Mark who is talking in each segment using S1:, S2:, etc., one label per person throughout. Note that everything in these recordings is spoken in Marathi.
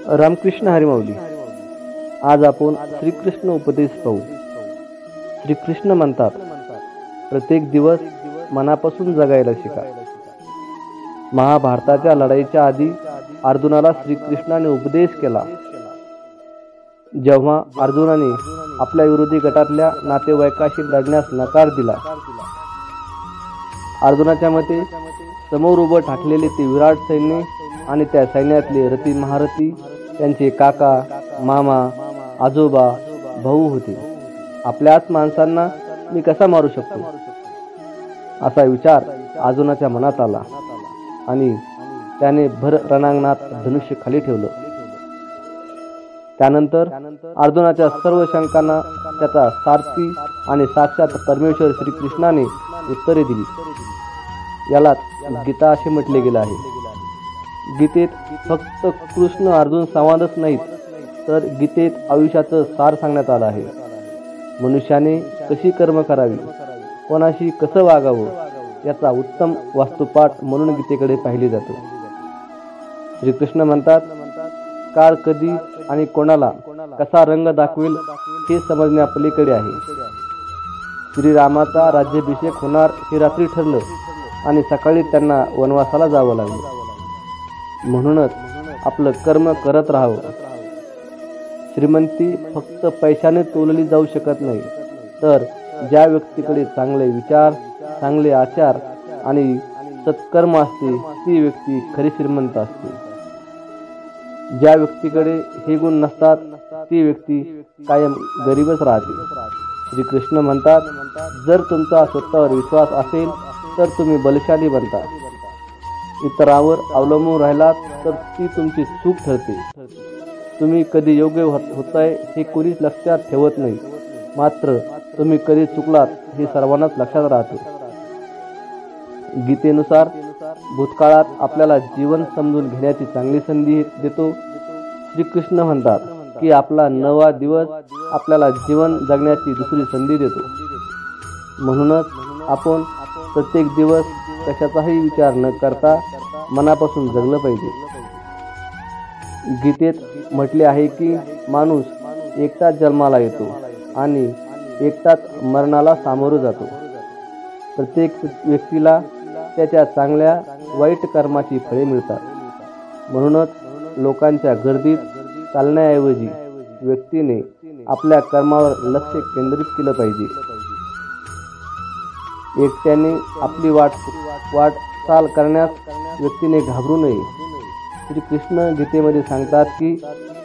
S1: रामकृष्ण हरी माऊली. आज आपण श्रीकृष्ण उपदेश पाहू. श्रीकृष्ण म्हणतात, प्रत्येक दिवस मनापासून जगायला शिका. महाभारताच्या लढाईच्या आधी अर्जुनाला श्रीकृष्णाने उपदेश केला. जेव्हा अर्जुनाने आपल्या विरोधी गटातल्या नातेवाईकाशी लढण्यास नकार दिला, अर्जुनाच्या मते समोर उभं ठाकलेले ते विराट सैन्य आणि त्या सैन्यातले रथी महारथी त्यांचे काका, मामा, आजोबा, भाऊ होते. आपल्याच माणसांना मी कसा मारू शकतो, असा विचार अर्जुनाच्या मनात आला आणि त्याने भर रणांगणात धनुष्य खाली ठेवलं. त्यानंतर अर्जुनाच्या सर्व शंकांना त्याचा सारथी आणि साक्षात परमेश्वर श्रीकृष्णाने उत्तरे दिली. यालाच गीता असे म्हटले गेले आहे. गीतेत फक्त कृष्ण अर्जुन संवादच नाहीत, तर गीतेत आयुष्याचं सार सांगण्यात आलं आहे. मनुष्याने कशी कर्म करावी, कोणाशी कसं वागावं, याचा उत्तम वास्तुपाठ म्हणून गीतेकडे पाहिले जाते. श्रीकृष्ण म्हणतात, काळ कधी आणि कोणाला कसा रंग दाखवेल हे समजण्यापलीकडे आहे. श्रीरामाचा राज्याभिषेक होणार हे रात्री ठरलं आणि सकाळी त्यांना वनवासाला जावं लागलं. म्हणूनच आपलं कर्म करत राहावं. श्रीमंती फक्त पैशाने तोलली जाऊ शकत नाही, तर ज्या व्यक्तीकडे चांगले विचार, चांगले आचार आणि सत्कर्म असते ती व्यक्ती खरी श्रीमंत असते. ज्या व्यक्तीकडे हे गुण नसतात ती व्यक्ती कायम गरीबच राहते. श्रीकृष्ण म्हणतात, जर तुमचा स्वतःवर विश्वास असेल तर तुम्ही बलशाली बनता. इतरांवर अवलंबून राहिलात तर ती तुमची चूक ठरते. तुम्ही कधी योग्य होताय हे कोणीच लक्षात ठेवत नाही, मात्र तुम्ही कधी चुकलात हे सर्वांनाच लक्षात राहते. गीतेनुसार भूतकाळात आपल्याला जीवन समजून घेण्याची चांगली संधी देतो. श्रीकृष्ण म्हणतात की आपला नवा दिवस आपल्याला जीवन जगण्याची दुसरी संधी देतो. म्हणूनच आपण प्रत्येक दिवस कशाचाही विचार न करता मनापासून जगलं पाहिजे. गीतेत म्हटले आहे की माणूस एकटाच जन्माला येतो आणि एकटाच मरणाला सामोरं जातो. प्रत्येक व्यक्तीला त्याच्या चांगल्या वाईट कर्माची फळे मिळतात. म्हणूनच लोकांच्या गर्दीत चालण्याऐवजी व्यक्तीने आपल्या कर्मावर लक्ष केंद्रित केलं पाहिजे. एकट्याने आपली वाटचाल करण्यास व्यक्तीने घाबरू नये. श्रीकृष्ण गीतेमध्ये सांगतात की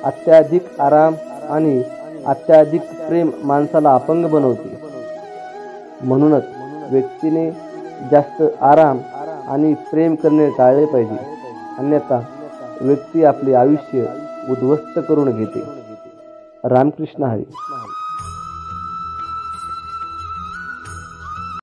S1: अत्याधिक आराम आणि अत्याधिक प्रेम माणसाला अपंग बनवते. म्हणूनच व्यक्तीने जास्त आराम आणि प्रेम करणे टाळले पाहिजे, अन्यथा व्यक्ती आपले आयुष्य उद्ध्वस्त करून घेते. रामकृष्ण हरी.